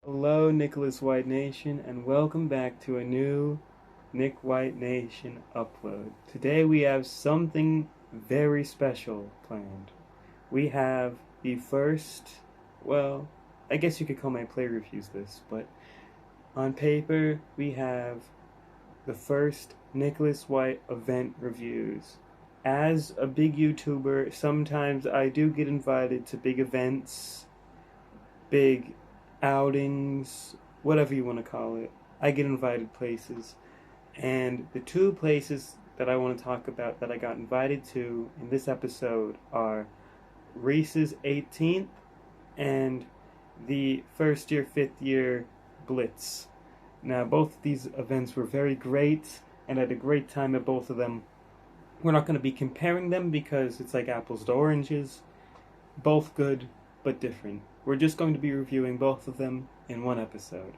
Hello, Nicholas White Nation, and welcome back to a new Nick White Nation upload. Today we have something very special planned. We have the first, well, I guess you could call my play reviews this, but on paper we have the first Nicholas White event reviews. As a big YouTuber, sometimes I do get invited to big events, big outings, whatever you want to call it. I get invited places. And the two places that I want to talk about that I got invited to in this episode are Rhys's 18th and the first year, fifth year Blitz. Now, both of these events were very great, and I had a great time at both of them. We're not going to be comparing them because it's like apples to oranges. Both good, but different. We're just going to be reviewing both of them in one episode.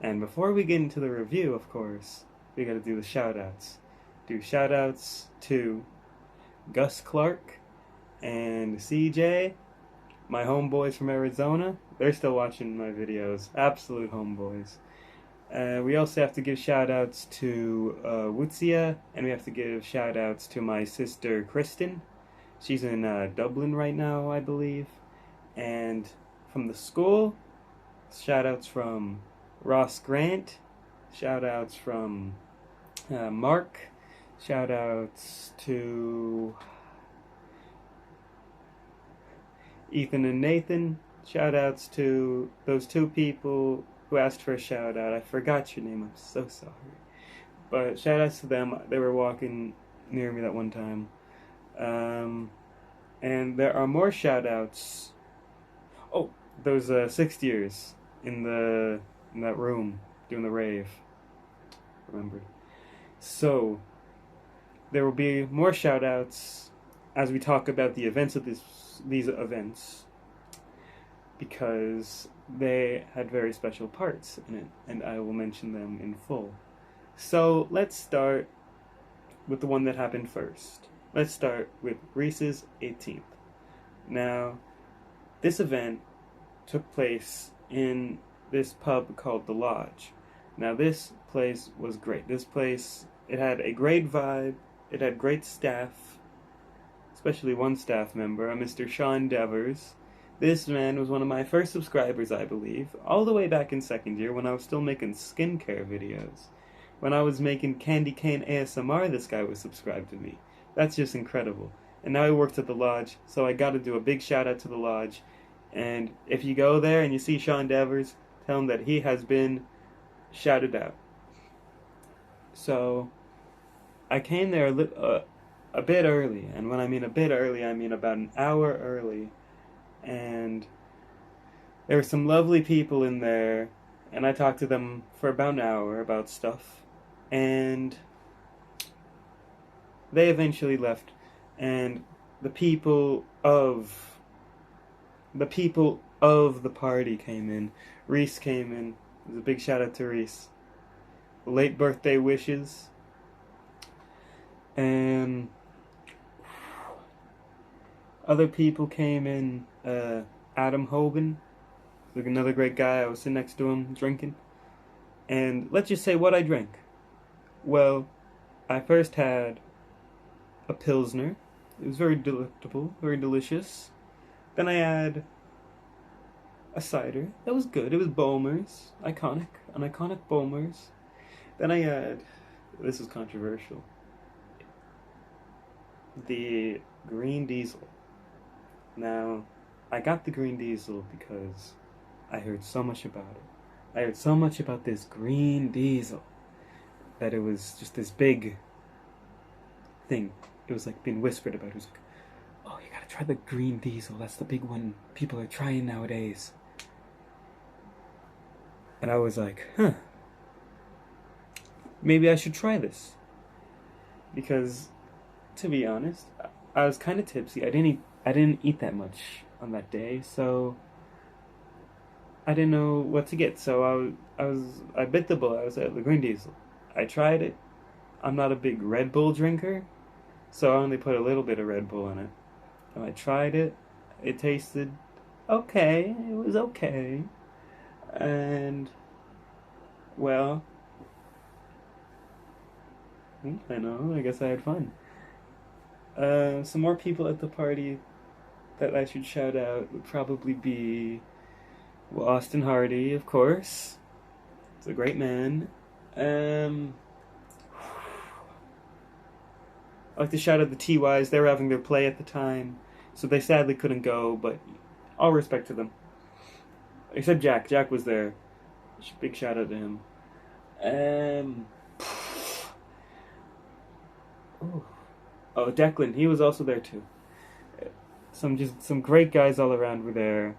And before we get into the review, of course, we gotta do the shoutouts. Do shoutouts to Gus Clark and CJ, my homeboys from Arizona. They're still watching my videos. Absolute homeboys. We also have to give shoutouts to Wutsia, and we have to give shoutouts to my sister Kristen. She's in Dublin right now, I believe. And from the school, shoutouts from Ross Grant, shoutouts from Mark, shoutouts to Ethan and Nathan, shoutouts to those two people who asked for a shoutout. I forgot your name, I'm so sorry. But shoutouts to them, they were walking near me that one time. And there are more shoutouts. Oh, those 6th years in that room doing the rave. Remembered. So there will be more shoutouts as we talk about the events of these events, because they had very special parts in it, and I will mention them in full. So let's start with the one that happened first. Let's start with Rhys's 18th. Now, this event took place in this pub called The Lodge. Now, this place was great. This place, it had a great vibe. It had great staff, especially one staff member, a Mr. Sean Devers. This man was one of my first subscribers, I believe, all the way back in 2nd year when I was still making skincare videos. When I was making candy cane ASMR, this guy was subscribed to me. That's just incredible. And now he works at The Lodge, so I gotta do a big shout out to The Lodge. And if you go there and you see Sean Devers, tell him that he has been shouted out. So I came there a bit early, and when I mean a bit early, I mean about an hour early. And there were some lovely people in there, and I talked to them for about an hour about stuff. And they eventually left, and the people of the party came in. Rhys came in. It was a big shout out to Rhys. Late birthday wishes. And other people came in. Adam Hogan, like another great guy. I was sitting next to him drinking. And let's just say what I drank. Well, I first had a Pilsner. It was very delectable, very delicious. Then I had a cider. That was good. It was Bowmer's. An iconic Bowmer's. Then I had, this is controversial, the green diesel. Now, I got the green diesel because I heard so much about it. I heard so much about this green diesel that it was just this big thing. It was like being whispered about. It was like, oh, you gotta try the green diesel. That's the big one people are trying nowadays. And I was like, maybe I should try this. Because, to be honest, I was kind of tipsy. I didn't eat that much on that day, so I didn't know what to get. So I bit the bullet. I was at the green diesel. I tried it. I'm not a big Red Bull drinker, so I only put a little bit of Red Bull in it. And I tried it. It tasted okay. It was okay. And, well, I know, I guess I had fun. Some more people at the party that I should shout out would probably be, well, Austin Hardy, of course. He's a great man. Um, I like to shout out the TYs. They were having their play at the time, so they sadly couldn't go, but all respect to them. Except Jack. Jack was there. Big shout out to him. Um, oh, Declan. He was also there too. Some great guys all around were there.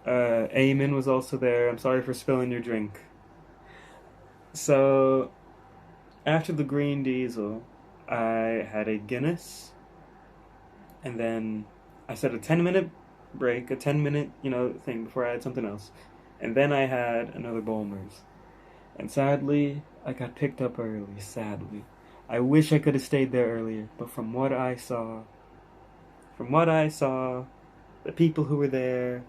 Eamon was also there. I'm sorry for spilling your drink. So, after the Green Diesel, I had a Guinness, and then I set a 10-minute break, a 10-minute, thing before I had something else. And then I had another Bulmers. And sadly, I got picked up early, sadly. I wish I could have stayed there earlier, but from what I saw, the people who were there,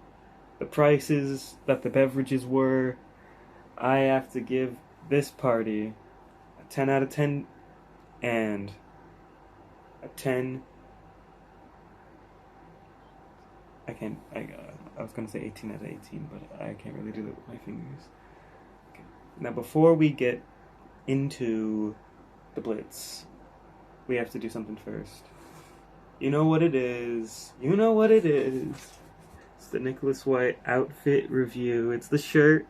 the prices that the beverages were, I have to give this party a 10 out of 10 and a 10. I was going to say 18 out of 18, but I can't really do that with my fingers. Okay. Now, before we get into the Blitz, we have to do something first. You know what it is. It's the Nicholas White outfit review. It's the shirt.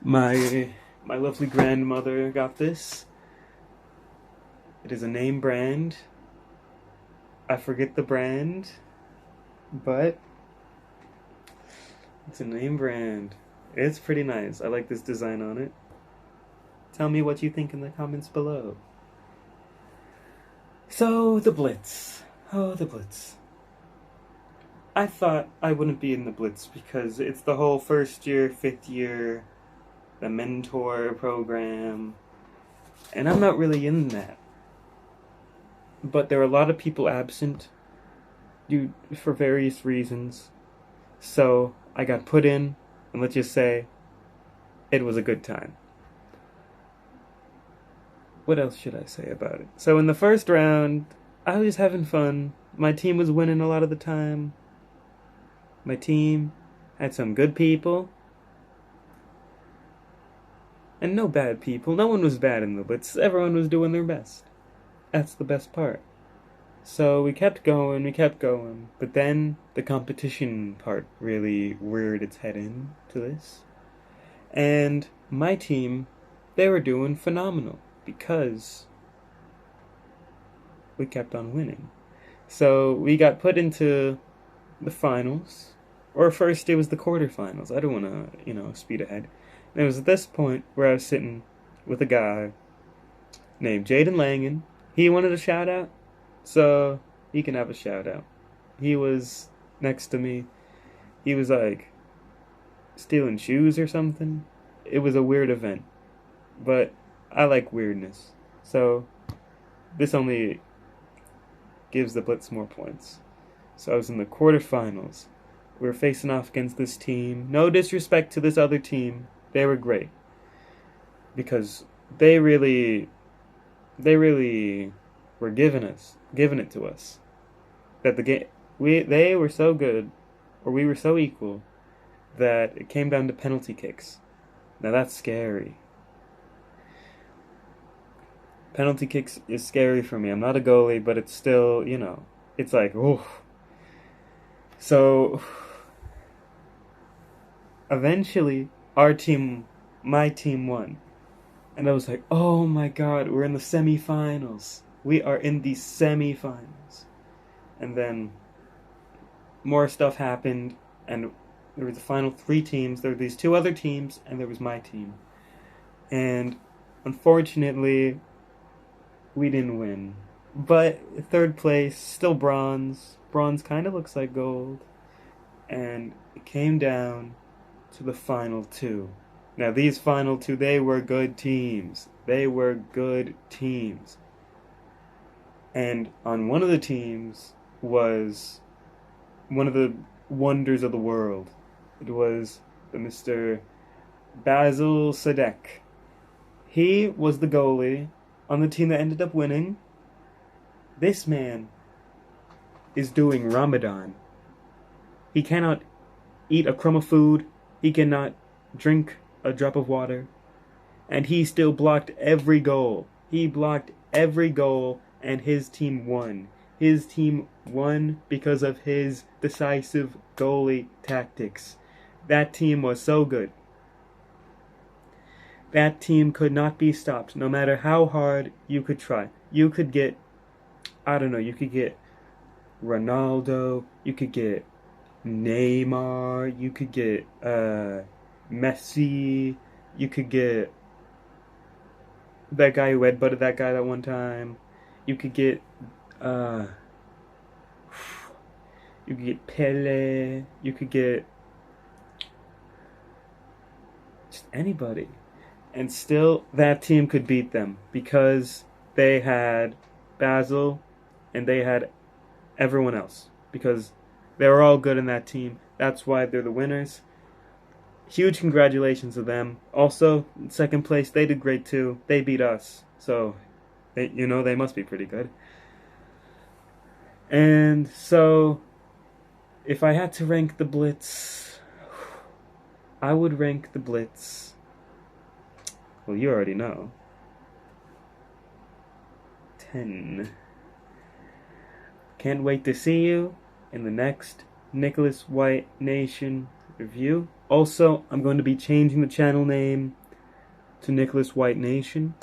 My lovely grandmother got this. It is a name brand. I forget the brand, but it's a name brand. It's pretty nice. I like this design on it. Tell me what you think in the comments below. So, the Blitz. Oh, the Blitz. I thought I wouldn't be in the Blitz because it's the whole first year, fifth year, the mentor program, and I'm not really in that. But there are a lot of people absent for various reasons. So I got put in, and let's just say it was a good time. What else should I say about it? So in the first round, I was just having fun. My team was winning a lot of the time. My team had some good people. And no bad people. No one was bad in the Blitz. Everyone was doing their best. That's the best part. So we kept going. But then the competition part really reared its head into this. And my team, they were doing phenomenal because we kept on winning. So we got put into the finals. Or first it was the quarterfinals. I don't want to, speed ahead. And it was at this point where I was sitting with a guy named Jaden Langan. He wanted a shout out, so he can have a shout out. He was next to me. He was like stealing shoes or something. It was a weird event, but I like weirdness. So this only gives the Blitz more points. So I was in the quarterfinals. We were facing off against this team. No disrespect to this other team. They were great. Because they really were giving it to us. That the game, they were so good, or we were so equal, that it came down to penalty kicks. Now that's scary. Penalty kicks is scary for me. I'm not a goalie, but it's still, it's like, oh. So, eventually, my team won. And I was like, oh my god, we're in the semifinals. We are in the semifinals. And then more stuff happened, and there were the final 3 teams. There were these 2 other teams, and there was my team. And unfortunately, we didn't win. But 3rd place, still bronze. Bronze kind of looks like gold. And it came down to the final 2. Now, these final 2, they were good teams. And on one of the teams was one of the wonders of the world. It was the Mr. Basil Sadek. He was the goalie on the team that ended up winning. This man is doing Ramadan. He cannot eat a crumb of food. He cannot drink a drop of water. And he still blocked every goal. He blocked every goal, and his team won. His team won because of his decisive goalie tactics. That team was so good. That team could not be stopped, no matter how hard you could try. You could get, you could get Ronaldo, you could get Neymar, you could get Messi, you could get that guy who headbutted that guy that one time. You could get Pele. You could get just anybody. And still, that team could beat them because they had Basil and they had everyone else. Because they were all good in that team. That's why they're the winners. Huge congratulations to them. Also, in second place, they did great too. They beat us. So, they must be pretty good. And so, if I had to rank the Blitz, I would rank the Blitz. Well, you already know. 10. Can't wait to see you in the next Nicholas White Nation review. Also, I'm going to be changing the channel name to Nicholas White Nation.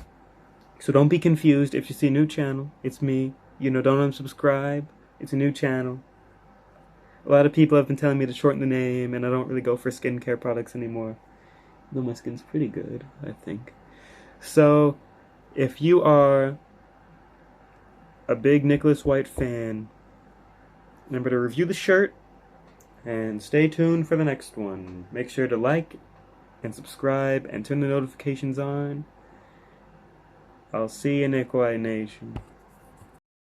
So don't be confused if you see a new channel. It's me. Don't unsubscribe. It's a new channel. A lot of people have been telling me to shorten the name, and I don't really go for skincare products anymore. Though my skin's pretty good, I think. So, if you are a big Nicholas White fan, remember to review the shirt, and stay tuned for the next one. Make sure to like and subscribe and turn the notifications on. I'll see you, Nick White Nation.